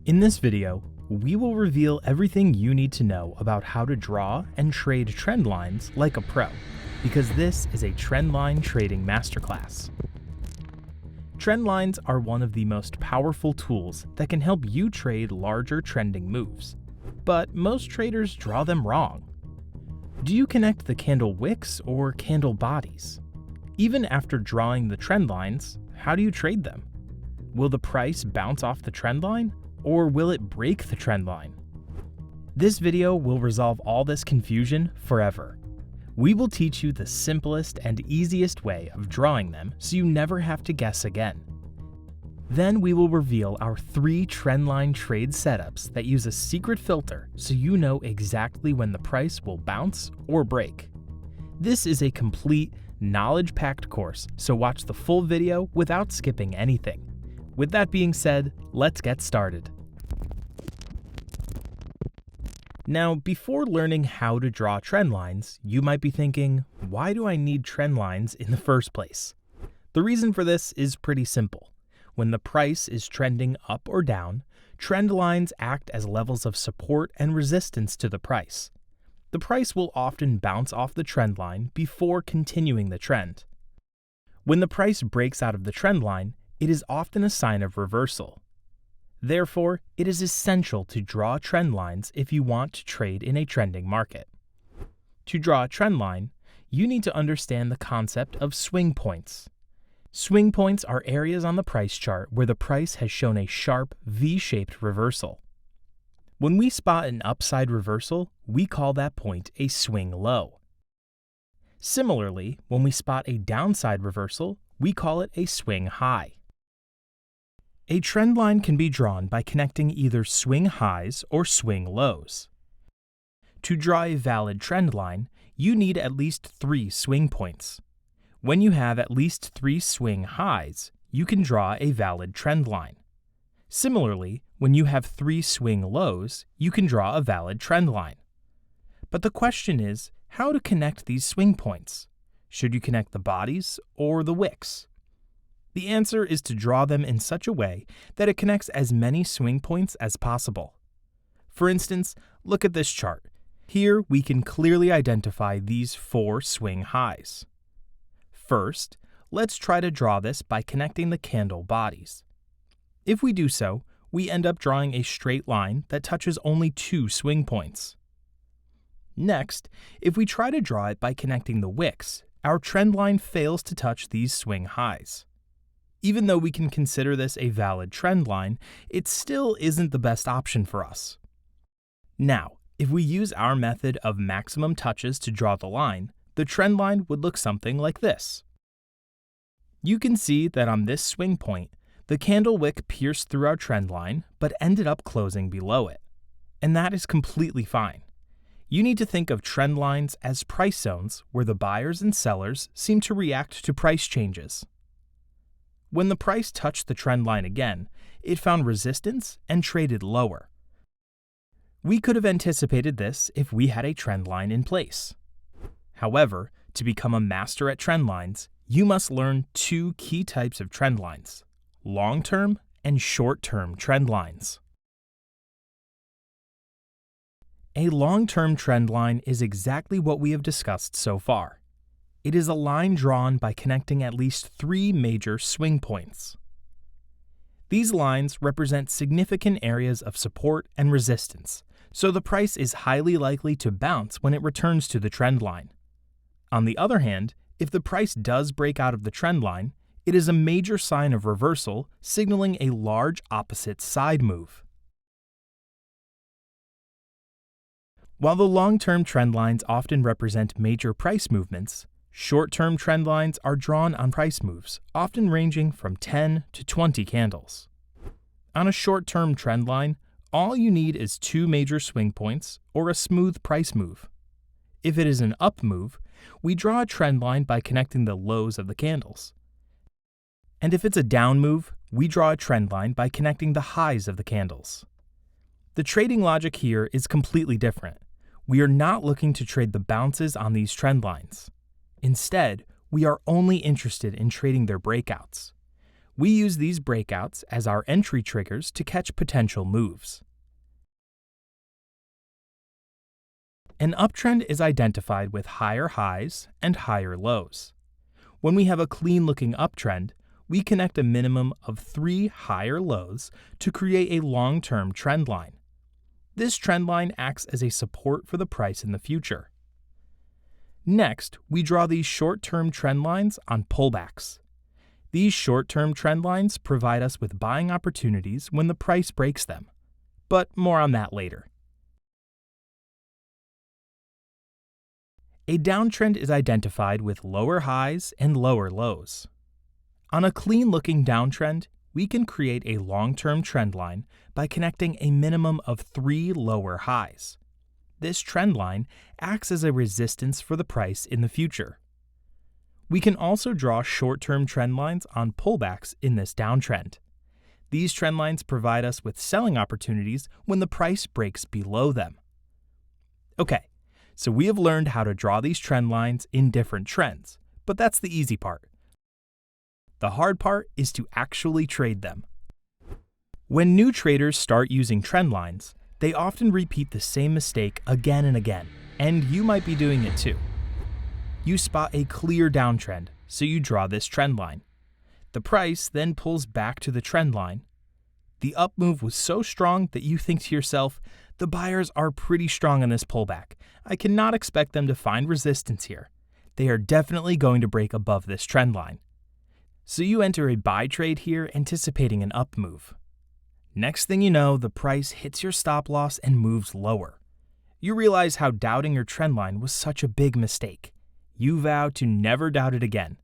In this video, we will reveal everything you need to know about how to draw and trade trend lines like a pro, because this is a trend line trading masterclass. Trend lines are one of the most powerful tools that can help you trade larger trending moves, but most traders draw them wrong. Do you connect the candle wicks or candle bodies? Even after drawing the trend lines, how do you trade them? Will the price bounce off the trend line, or will it break the trend line? This video will resolve all this confusion forever. We will teach you the simplest and easiest way of drawing them so you never have to guess again. Then we will reveal our 3 trendline trade setups that use a secret filter so you know exactly when the price will bounce or break. This is a complete, knowledge-packed course, so watch the full video without skipping anything. With that being said, let's get started. Now, before learning how to draw trend lines, you might be thinking, why do I need trend lines in the first place? The reason for this is pretty simple. When the price is trending up or down, trend lines act as levels of support and resistance to the price. The price will often bounce off the trend line before continuing the trend. When the price breaks out of the trend line, it is often a sign of reversal. Therefore, it is essential to draw trend lines if you want to trade in a trending market. To draw a trend line, you need to understand the concept of swing points. Swing points are areas on the price chart where the price has shown a sharp V-shaped reversal. When we spot an upside reversal, we call that point a swing low. Similarly, when we spot a downside reversal, we call it a swing high. A trend line can be drawn by connecting either swing highs or swing lows. To draw a valid trend line, you need at least 3 swing points. When you have at least 3 swing highs, you can draw a valid trend line. Similarly, when you have 3 swing lows, you can draw a valid trend line. But the question is, how to connect these swing points? Should you connect the bodies or the wicks? The answer is to draw them in such a way that it connects as many swing points as possible. For instance, look at this chart. Here we can clearly identify these 4 swing highs. First, let's try to draw this by connecting the candle bodies. If we do so, we end up drawing a straight line that touches only 2 swing points. Next, if we try to draw it by connecting the wicks, our trend line fails to touch these swing highs. Even though we can consider this a valid trend line, it still isn't the best option for us. Now, if we use our method of maximum touches to draw the line, the trend line would look something like this. You can see that on this swing point, the candle wick pierced through our trend line but ended up closing below it. And that is completely fine. You need to think of trend lines as price zones where the buyers and sellers seem to react to price changes. When the price touched the trend line again, it found resistance and traded lower. We could have anticipated this if we had a trend line in place. However, to become a master at trend lines, you must learn 2 key types of trend lines: long-term and short-term trend lines. A long-term trend line is exactly what we have discussed so far. It is a line drawn by connecting at least 3 major swing points. These lines represent significant areas of support and resistance, so the price is highly likely to bounce when it returns to the trend line. On the other hand, if the price does break out of the trend line, it is a major sign of reversal, signaling a large opposite side move. While the long-term trend lines often represent major price movements, short-term trend lines are drawn on price moves, often ranging from 10 to 20 candles. On a short-term trend line, all you need is 2 major swing points or a smooth price move. If it is an up move, we draw a trend line by connecting the lows of the candles. And if it's a down move, we draw a trend line by connecting the highs of the candles. The trading logic here is completely different. We are not looking to trade the bounces on these trend lines. Instead, we are only interested in trading their breakouts. We use these breakouts as our entry triggers to catch potential moves. An uptrend is identified with higher highs and higher lows. When we have a clean-looking uptrend, we connect a minimum of 3 higher lows to create a long-term trend line. This trend line acts as a support for the price in the future. Next, we draw these short-term trend lines on pullbacks. These short-term trend lines provide us with buying opportunities when the price breaks them, but more on that later. A downtrend is identified with lower highs and lower lows. On a clean-looking downtrend, we can create a long-term trend line by connecting a minimum of 3 lower highs. This trend line acts as a resistance for the price in the future. We can also draw short-term trend lines on pullbacks in this downtrend. These trend lines provide us with selling opportunities when the price breaks below them. Okay, so we have learned how to draw these trend lines in different trends, but that's the easy part. The hard part is to actually trade them. When new traders start using trend lines, they often repeat the same mistake again and again, and you might be doing it too. You spot a clear downtrend, so you draw this trend line. The price then pulls back to the trend line. The up move was so strong that you think to yourself, the buyers are pretty strong on this pullback. I cannot expect them to find resistance here. They are definitely going to break above this trend line. So you enter a buy trade here anticipating an up move. Next thing you know, the price hits your stop loss and moves lower. You realize how doubting your trend line was such a big mistake. You vow to never doubt it again.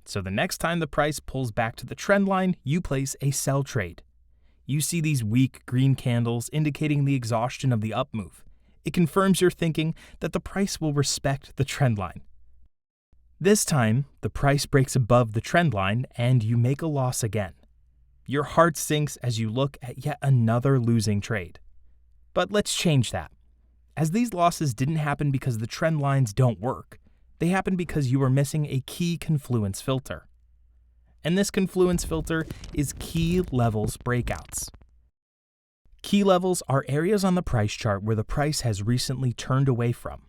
So the next time the price pulls back to the trend line, you place a sell trade. You see these weak green candles indicating the exhaustion of the up move. It confirms your thinking that the price will respect the trend line. This time, the price breaks above the trend line and you make a loss again. Your heart sinks as you look at yet another losing trade. But let's change that. As these losses didn't happen because the trend lines don't work, they happen because you are missing a key confluence filter. And this confluence filter is key levels breakouts. Key levels are areas on the price chart where the price has recently turned away from.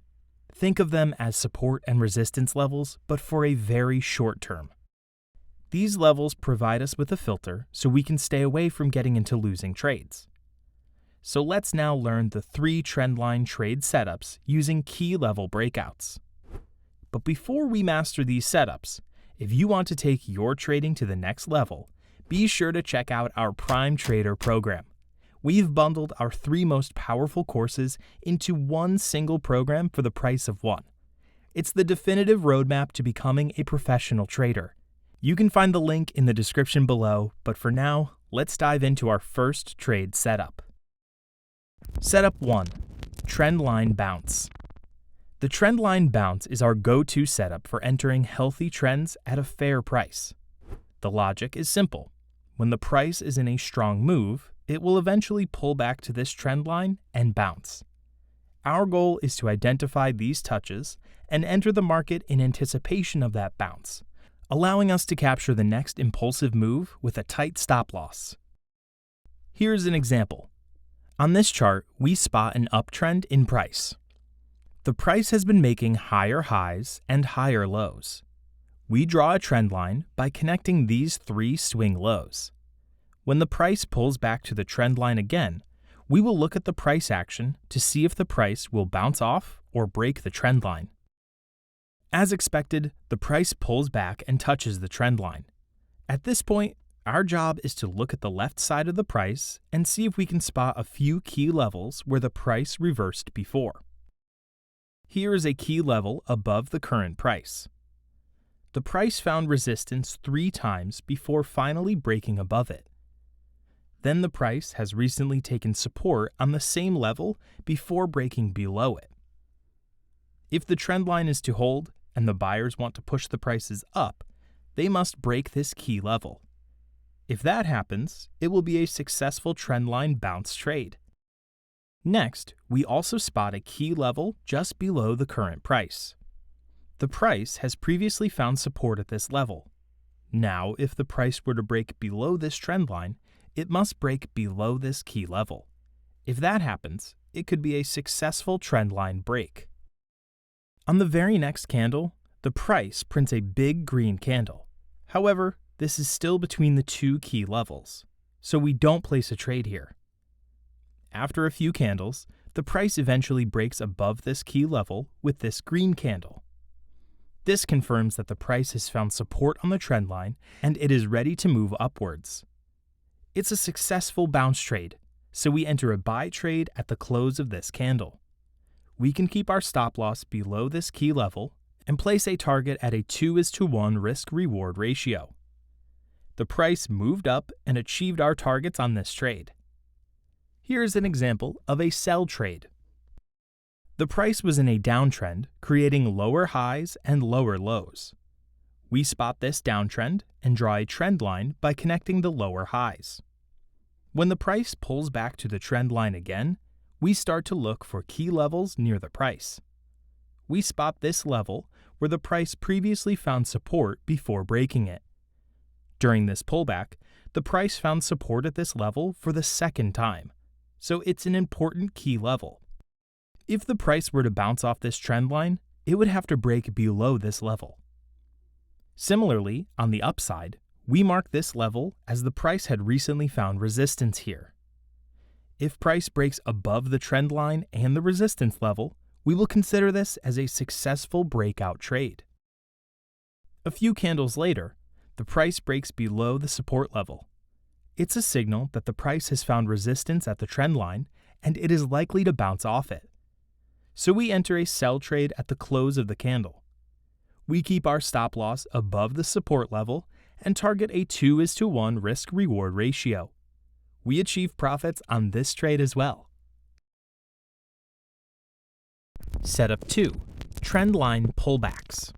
Think of them as support and resistance levels, but for a very short term. These levels provide us with a filter so we can stay away from getting into losing trades. So let's now learn the 3 trendline trade setups using key level breakouts. But before we master these setups, if you want to take your trading to the next level, be sure to check out our Prime Trader program. We've bundled our 3 most powerful courses into one single program for the price of one. It's the definitive roadmap to becoming a professional trader. You can find the link in the description below, but for now, let's dive into our first trade setup. Setup 1. Trendline Bounce. The trendline bounce is our go-to setup for entering healthy trends at a fair price. The logic is simple. When the price is in a strong move, it will eventually pull back to this trend line and bounce. Our goal is to identify these touches and enter the market in anticipation of that bounce, allowing us to capture the next impulsive move with a tight stop loss. Here's an example. On this chart, we spot an uptrend in price. The price has been making higher highs and higher lows. We draw a trend line by connecting these 3 swing lows. When the price pulls back to the trend line again, we will look at the price action to see if the price will bounce off or break the trend line. As expected, the price pulls back and touches the trend line. At this point, our job is to look at the left side of the price and see if we can spot a few key levels where the price reversed before. Here is a key level above the current price. The price found resistance 3 times before finally breaking above it. Then the price has recently taken support on the same level before breaking below it. If the trend line is to hold and the buyers want to push the prices up, they must break this key level. If that happens, it will be a successful trendline bounce trade. Next, we also spot a key level just below the current price. The price has previously found support at this level. Now, if the price were to break below this trend line, it must break below this key level. If that happens, it could be a successful trend line break. On the very next candle, the price prints a big green candle. However, this is still between the two key levels, so we don't place a trade here. After a few candles, the price eventually breaks above this key level with this green candle. This confirms that the price has found support on the trend line and it is ready to move upwards. It's a successful bounce trade, so we enter a buy trade at the close of this candle. We can keep our stop loss below this key level and place a target at a 2:1 risk-reward ratio. The price moved up and achieved our targets on this trade. Here's an example of a sell trade. The price was in a downtrend, creating lower highs and lower lows. We spot this downtrend and draw a trend line by connecting the lower highs. When the price pulls back to the trend line again, we start to look for key levels near the price. We spot this level where the price previously found support before breaking it. During this pullback, the price found support at this level for the second time, so it's an important key level. If the price were to bounce off this trend line, it would have to break below this level. Similarly, on the upside, we mark this level as the price had recently found resistance here. If price breaks above the trend line and the resistance level, we will consider this as a successful breakout trade. A few candles later, the price breaks below the support level. It's a signal that the price has found resistance at the trend line and it is likely to bounce off it. So we enter a sell trade at the close of the candle. We keep our stop loss above the support level and target a 2:1 risk-reward ratio. We achieve profits on this trade as well. Setup 2. Trendline Pullbacks.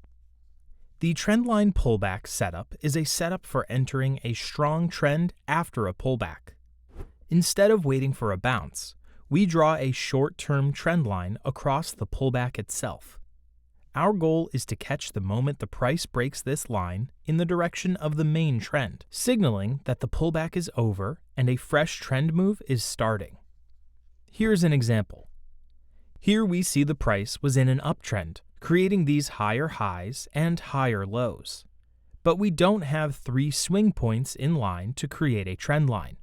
The trendline pullback setup is a setup for entering a strong trend after a pullback. Instead of waiting for a bounce, we draw a short-term trend line across the pullback itself. Our goal is to catch the moment the price breaks this line in the direction of the main trend, signaling that the pullback is over and a fresh trend move is starting. Here's an example. Here we see the price was in an uptrend, creating these higher highs and higher lows. But we don't have 3 swing points in line to create a trend line.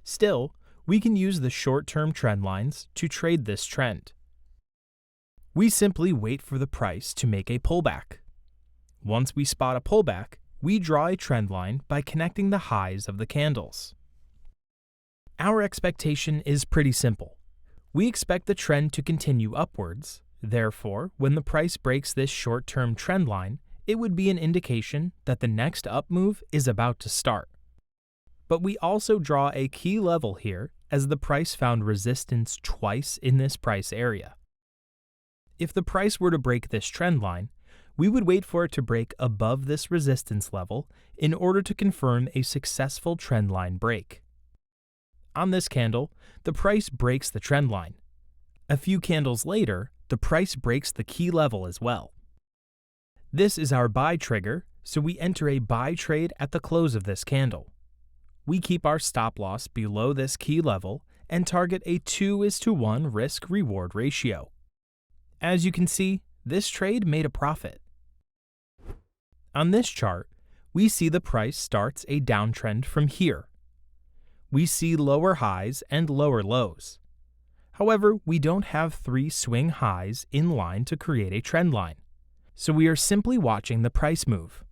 Still, we can use the short-term trend lines to trade this trend. We simply wait for the price to make a pullback. Once we spot a pullback, we draw a trend line by connecting the highs of the candles. Our expectation is pretty simple. We expect the trend to continue upwards. Therefore, when the price breaks this short-term trend line, it would be an indication that the next up move is about to start. But we also draw a key level here as the price found resistance twice in this price area. If the price were to break this trend line, we would wait for it to break above this resistance level in order to confirm a successful trend line break. On this candle, the price breaks the trend line. A few candles later, the price breaks the key level as well. This is our buy trigger, so we enter a buy trade at the close of this candle. We keep our stop loss below this key level and target a 2:1 risk-reward ratio. As you can see, this trade made a profit. On this chart, we see the price starts a downtrend from here. We see lower highs and lower lows. However, we don't have 3 swing highs in line to create a trend line, so we are simply watching the price move.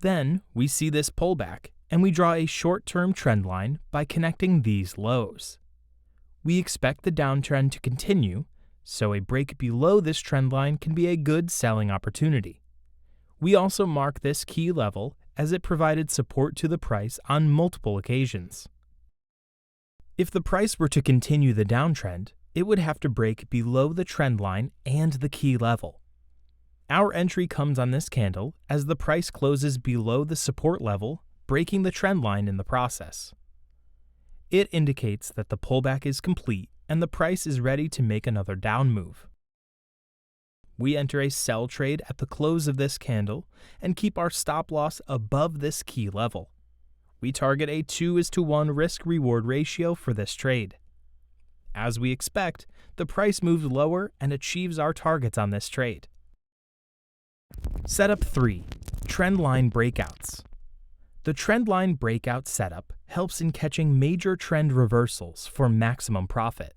Then we see this pullback and we draw a short-term trend line by connecting these lows. We expect the downtrend to continue, so a break below this trend line can be a good selling opportunity. We also mark this key level as it provided support to the price on multiple occasions. If the price were to continue the downtrend, it would have to break below the trend line and the key level. Our entry comes on this candle as the price closes below the support level, breaking the trend line in the process. It indicates that the pullback is complete and the price is ready to make another down move. We enter a sell trade at the close of this candle and keep our stop loss above this key level. We target a 2:1 risk-reward ratio for this trade. As we expect, the price moved lower and achieves our targets on this trade. Setup 3. Trendline breakouts. The trendline breakout setup helps in catching major trend reversals for maximum profit.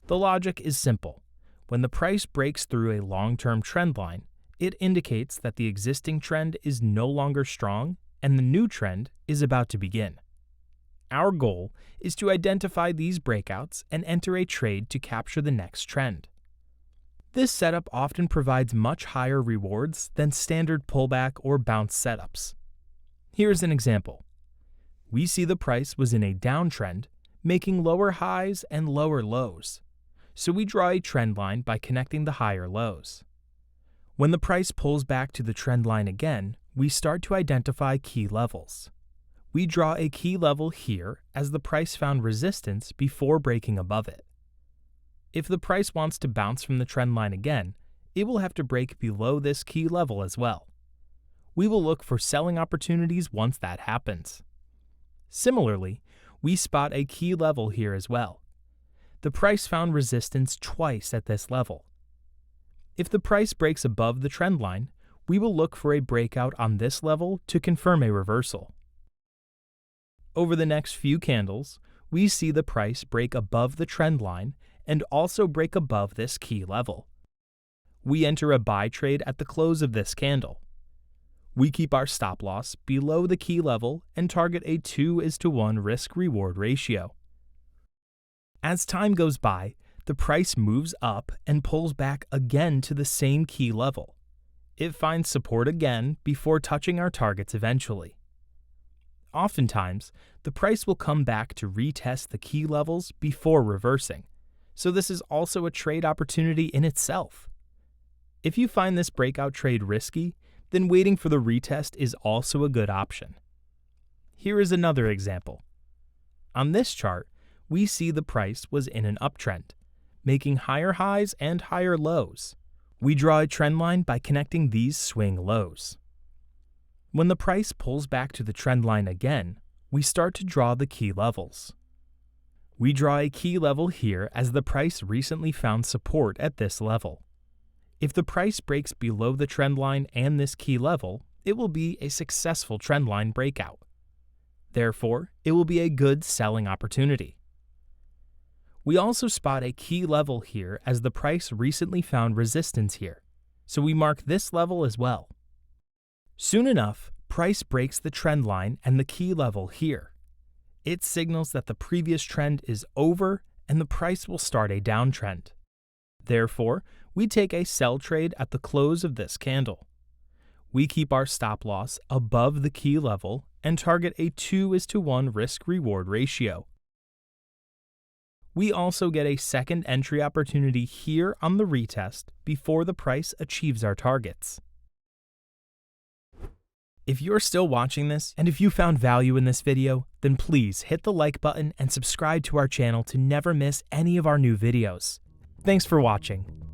The logic is simple. When the price breaks through a long-term trend line, it indicates that the existing trend is no longer strong and the new trend is about to begin. Our goal is to identify these breakouts and enter a trade to capture the next trend. This setup often provides much higher rewards than standard pullback or bounce setups. Here's an example. We see the price was in a downtrend, making lower highs and lower lows. So we draw a trend line by connecting the higher lows. When the price pulls back to the trend line again, we start to identify key levels. We draw a key level here as the price found resistance before breaking above it. If the price wants to bounce from the trend line again, it will have to break below this key level as well. We will look for selling opportunities once that happens. Similarly, we spot a key level here as well. The price found resistance twice at this level. If the price breaks above the trend line, we will look for a breakout on this level to confirm a reversal. Over the next few candles, we see the price break above the trend line and also break above this key level. We enter a buy trade at the close of this candle. We keep our stop loss below the key level and target a 2:1 risk-reward ratio. As time goes by, the price moves up and pulls back again to the same key level. It finds support again before touching our targets eventually. Oftentimes, the price will come back to retest the key levels before reversing, so this is also a trade opportunity in itself. If you find this breakout trade risky, then waiting for the retest is also a good option. Here is another example. On this chart, we see the price was in an uptrend, making higher highs and higher lows. We draw a trend line by connecting these swing lows. When the price pulls back to the trend line again, we start to draw the key levels. We draw a key level here as the price recently found support at this level. If the price breaks below the trend line and this key level, it will be a successful trend line breakout. Therefore, it will be a good selling opportunity. We also spot a key level here as the price recently found resistance here, so we mark this level as well. Soon enough, price breaks the trend line and the key level here. It signals that the previous trend is over and the price will start a downtrend. Therefore, we take a sell trade at the close of this candle. We keep our stop loss above the key level and target a 2:1 risk-reward ratio. We also get a second entry opportunity here on the retest before the price achieves our targets. If you're still watching this, and if you found value in this video, then please hit the like button and subscribe to our channel to never miss any of our new videos. Thanks for watching.